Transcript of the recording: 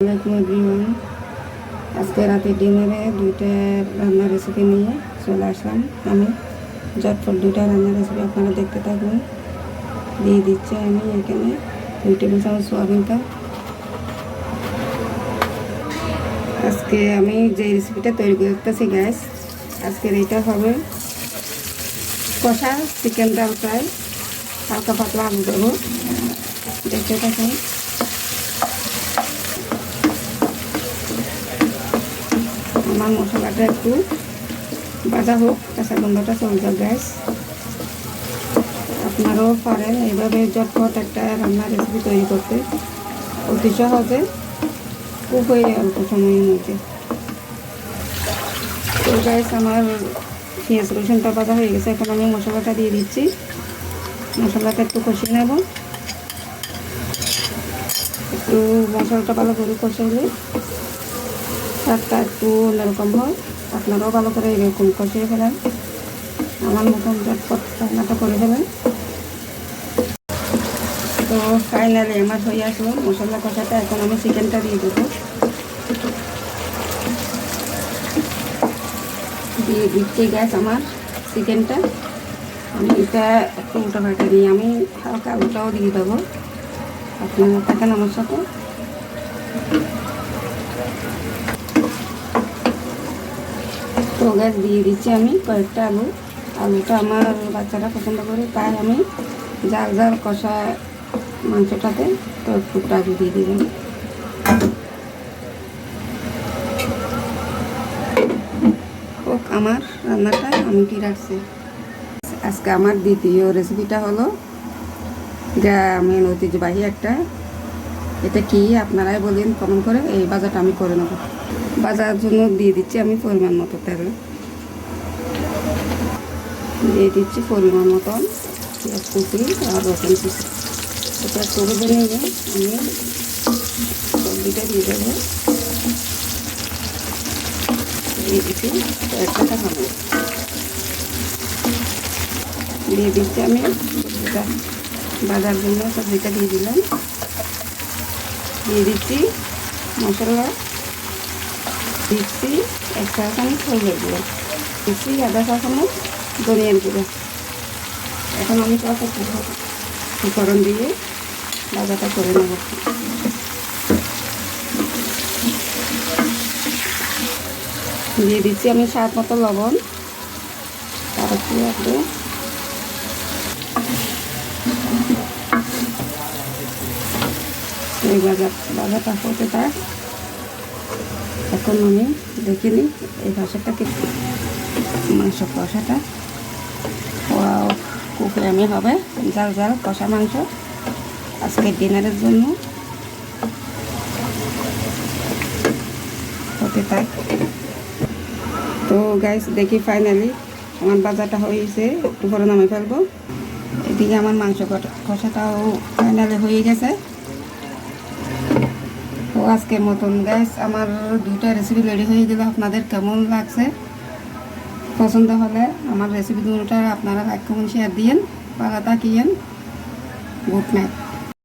আসসালামু এভরিওয়ান। আজকে রাতে ডিনারে দুইটা রান্নার রেসিপি নিয়ে চলে আসলাম। আমি ঝটপট দুইটা রান্নার রেসিপি আপনারা দেখতে থাকুন। দিয়ে দিচ্ছি আমি এখানে 2 টেবিল চামচ সোয়াবিন তেল। আজকে আমি যে রেসিপিটা তৈরি করতেছি গ্যাস, আজকের এইটা হবে কষা চিকেন ডাল ফ্রাই। হালকা পাতলা আলু দেবো, দেখতে থাকুন। আমার মশলাটা একটু ভাজা হোক, কাঁচা গন্ধটা চলে যাক গ্যাস। আপনারাও পারেন এইভাবে ঝটপট একটা রান্নার রেসিপি তৈরি করতে, অতি সহজে, খুব অল্প সময়ের মধ্যে। তো গ্যাস আমার পেঁয়াজ রসুনটা ভাজা হয়ে গেছে, এখন আমি মশলাটা দিয়ে দিচ্ছি। মশলাটা একটু কষিয়ে নেব। একটু মশলাটা ভালো করে কষালে স্বাদটা একটু অন্যরকম হয়। আপনারাও ভালো করে এরকম কষিয়ে ফেলেন, আমার মতন ঝটপট রান্নাটা করে ফেলেন। তো ফাইনালি আমার হয়ে আসলো মশলা কষাটা। এখন আমি চিকেনটা দিয়ে দেবো। দিয়ে দিচ্ছি গ্যাস আমার চিকেনটা। আমি এটা একটু উল্টা পাল্টা নিয়ে আমি হালকা আলুটাও দিয়ে দেবো। আপনারা থাকেন আমার সাথে। তো গ্যাস দিয়ে দিচ্ছি আমি কয়েকটা আলু। আলুটা আমার বাচ্চারা পছন্দ করে, তাই আমি জাল জাল কষা মাংসটাতে তো একটু আলু দিয়ে দিবেন। হোক আমার রান্নাটা আমি কি রাখছি। আজকে আমার দ্বিতীয় রেসিপিটা হলো গ্রামীণ ঐতিহ্যবাহী একটা, এটা কি আপনারাই বলেন কমেন্ট করে। এই ভাজাটা আমি করে নেব। ভাজার জন্য দিয়ে দিচ্ছি আমি পরিমাণ মতো তেল, দিয়ে দিচ্ছি পরিমাণ মতন পেঁয়াজ কুচি আর রসুন কুচি। এটা একটু ভেজে নিয়ে আমি সবজিটা দিয়ে দেবো। দিয়ে দিচ্ছি একটা কাঁচামরিচ, দিয়ে দিচ্ছি আমি সবজিটা ভাজার জন্য সবজিটা দিয়ে দিলাম। দিয়ে দিচ্ছি মশলা, দিচ্ছি 1 চা চামচ হলুদের গুঁড়ো, দিচ্ছি আধা চা চামচ ধনিয়ার গুঁড়ো। এখন আমি ফোড়ন দিয়ে ভাজাটা করে নেব। দিয়ে দিচ্ছি আমি স্বাদ মতো লবণ, আর একটু এই ভাজাটা হতে থাক। এখন আমি দেখে নিই এই ভাষাটা কি মাংস কষাটা কুকে আমি হবে জাল জাল কষা মাংস আজকের ডিনারের জন্য হতে থাক। তো গাইস দেখি ফাইনালি আমার ভাজাটা হয়েছে, একটু পরে নামে ফেলবো। এদিকে আমার মাংস কষাটাও ফাইনালি হয়ে গেছে। তো আজকের মতন গাইস আমার দুইটা রেসিপি রেডি হয়ে গেল। আপনাদের কেমন লাগছে? পছন্দ হলে আমার রেসিপি দুটোটা আপনারা লাইক কমেন্ট শেয়ার দিয়েন। ভালো থাকিয়েন। Good night.